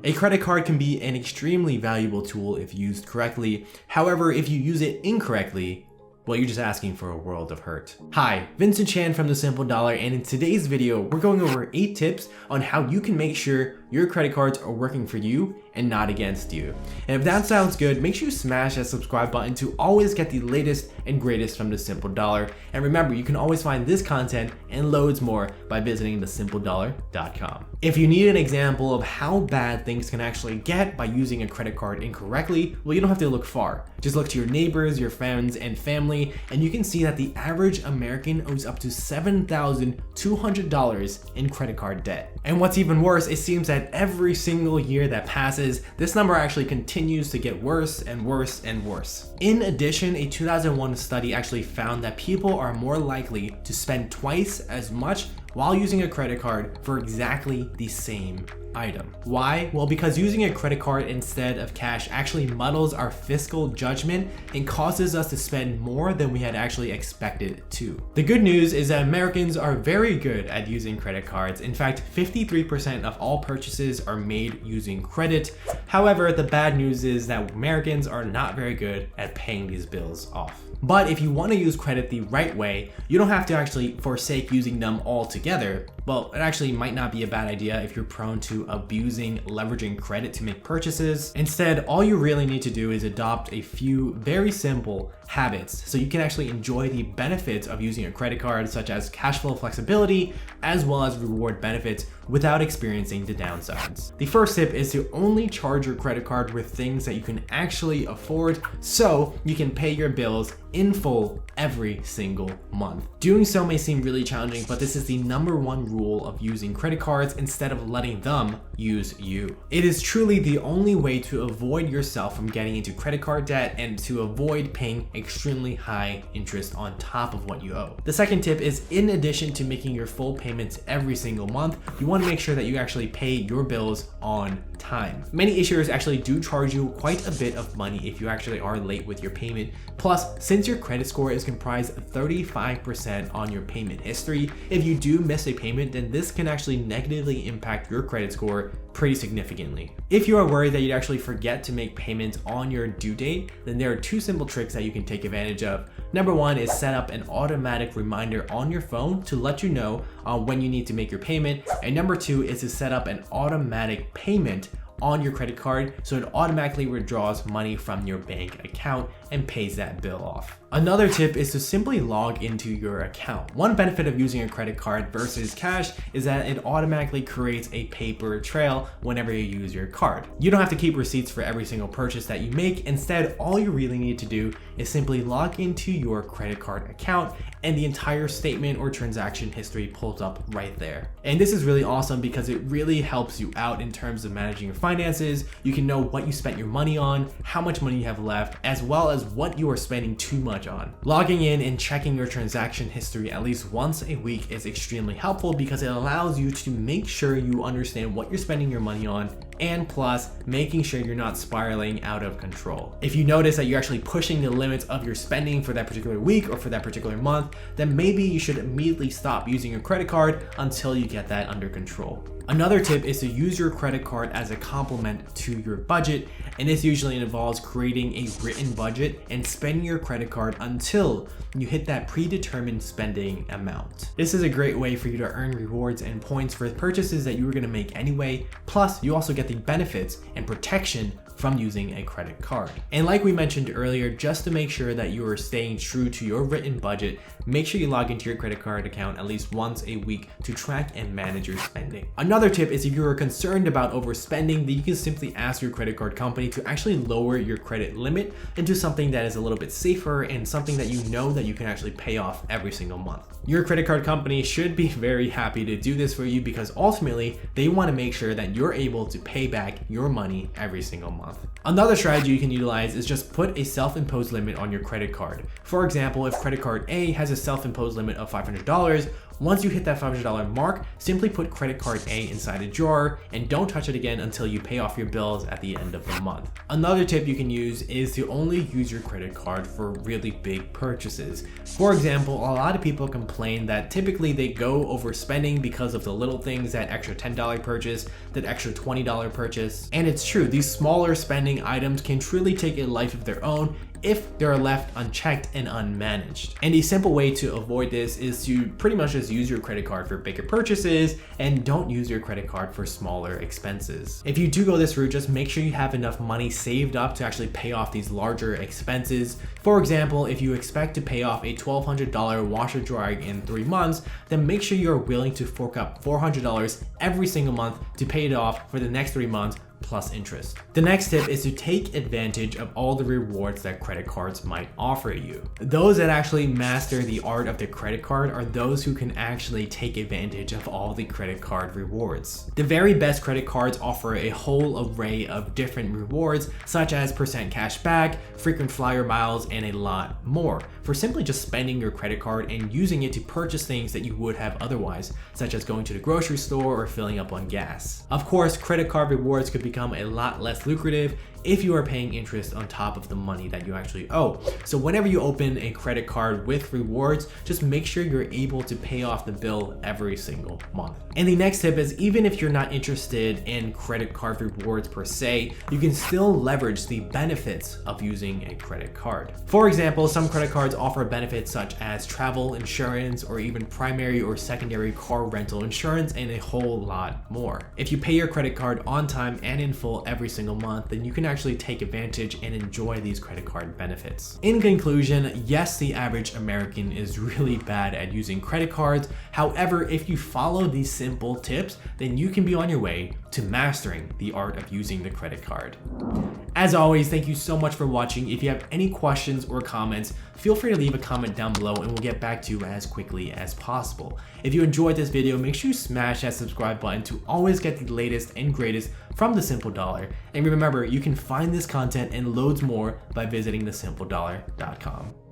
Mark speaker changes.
Speaker 1: A credit card can be an extremely valuable tool if used correctly. However, if you use it incorrectly, well, you're just asking for a world of hurt. Hi, Vincent Chan from The Simple Dollar, and in today's video, we're going over 8 tips on how you can make sure your credit cards are working for you and not against you. And if that sounds good, make sure you smash that subscribe button to always get the latest and greatest from The Simple Dollar. And remember, you can always find this content and loads more by visiting thesimpledollar.com. If you need an example of how bad things can actually get by using a credit card incorrectly, well, you don't have to look far. Just look to your neighbors, your friends, and family, and you can see that the average American owes up to $7,200 in credit card debt. And what's even worse, it seems that every single year that passes, this number actually continues to get worse and worse and worse. In addition, a 2001 study actually found that people are more likely to spend twice as much while using a credit card for exactly the same item. Why? Well, because using a credit card instead of cash actually muddles our fiscal judgment and causes us to spend more than we had actually expected to. The good news is that Americans are very good at using credit cards. In fact, 53% of all purchases are made using credit. However, the bad news is that Americans are not very good at paying these bills off. But if you want to use credit the right way, you don't have to actually forsake using them altogether. Well, it actually might not be a bad idea if you're prone to abusing leveraging credit to make purchases. Instead, all you really need to do is adopt a few very simple habits so you can actually enjoy the benefits of using a credit card, such as cash flow flexibility, as well as reward benefits without experiencing the downsides. The first tip is to only charge your credit card with things that you can actually afford so you can pay your bills in full every single month. Doing so may seem really challenging, but this is the #1 rule of using credit cards instead of letting them use you. It is truly the only way to avoid yourself from getting into credit card debt and to avoid paying extremely high interest on top of what you owe. The second tip is, in addition to making your full payments every single month, you want to make sure that you actually pay your bills on time. Many issuers actually do charge you quite a bit of money if you actually are late with your payment. Plus, since your credit score is comprised 35% on your payment history, if you do miss a payment, then this can actually negatively impact your credit score pretty significantly. If you are worried that you'd actually forget to make payments on your due date, then there are 2 simple tricks that you can take advantage of. #1 is set up an automatic reminder on your phone to let you know when you need to make your payment. And #2 is to set up an automatic payment on your credit card so it automatically withdraws money from your bank account and pays that bill off. Another tip is to simply log into your account. One benefit of using a credit card versus cash is that it automatically creates a paper trail whenever you use your card. You don't have to keep receipts for every single purchase that you make. Instead, all you really need to do is simply log into your credit card account and the entire statement or transaction history pulls up right there. And this is really awesome because it really helps you out in terms of managing your finances. You can know what you spent your money on, how much money you have left, as well as what you are spending too much on. Logging in and checking your transaction history at least once a week is extremely helpful because it allows you to make sure you understand what you're spending your money on, and plus making sure you're not spiraling out of control. If you notice that you're actually pushing the limits of your spending for that particular week or for that particular month, then maybe you should immediately stop using your credit card until you get that under control. Another tip is to use your credit card as a complement to your budget, and this usually involves creating a written budget and spending your credit card until you hit that predetermined spending amount. This is a great way for you to earn rewards and points for purchases that you were going to make anyway. Plus, you also get the benefits and protection from using a credit card. And like we mentioned earlier, just to make sure that you are staying true to your written budget, make sure you log into your credit card account at least once a week to track and manage your spending. Another tip is, if you are concerned about overspending, then you can simply ask your credit card company to actually lower your credit limit into something that is a little bit safer and something that you know that you can actually pay off every single month. Your credit card company should be very happy to do this for you because ultimately they want to make sure that you're able to pay back your money every single month. Another strategy you can utilize is just put a self-imposed limit on your credit card. For example, if credit card A has a self-imposed limit of $500, once you hit that $500 mark, simply put credit card A inside a drawer and don't touch it again until you pay off your bills at the end of the month. Another tip you can use is to only use your credit card for really big purchases. For example, a lot of people complain that typically they go overspending because of the little things, that extra $10 purchase, that extra $20 purchase. And it's true, these smaller spending items can truly take a life of their own if they're left unchecked and unmanaged. And a simple way to avoid this is to pretty much just use your credit card for bigger purchases and don't use your credit card for smaller expenses. If you do go this route, just make sure you have enough money saved up to actually pay off these larger expenses. For example, if you expect to pay off a $1,200 washer dryer in 3 months, then make sure you're willing to fork up $400 every single month to pay it off for the next 3 months plus interest. The next tip is to take advantage of all the rewards that credit cards might offer you. Those that actually master the art of the credit card are those who can actually take advantage of all the credit card rewards. The very best credit cards offer a whole array of different rewards, such as % cash back, frequent flyer miles, and a lot more, for simply just spending your credit card and using it to purchase things that you would have otherwise, such as going to the grocery store or filling up on gas. Of course, credit card rewards could become a lot less lucrative if you are paying interest on top of the money that you actually owe. So whenever you open a credit card with rewards, just make sure you're able to pay off the bill every single month. And the next tip is, even if you're not interested in credit card rewards per se, you can still leverage the benefits of using a credit card. For example, some credit cards offer benefits such as travel insurance or even primary or secondary car rental insurance and a whole lot more. If you pay your credit card on time and in full every single month, then you can actually take advantage and enjoy these credit card benefits. In conclusion, yes, the average American is really bad at using credit cards. However, if you follow these simple tips, then you can be on your way to mastering the art of using the credit card. As always, thank you so much for watching. If you have any questions or comments, feel free to leave a comment down below and we'll get back to you as quickly as possible. If you enjoyed this video, make sure you smash that subscribe button to always get the latest and greatest from The Simple Dollar. And remember, you can find this content and loads more by visiting thesimpledollar.com.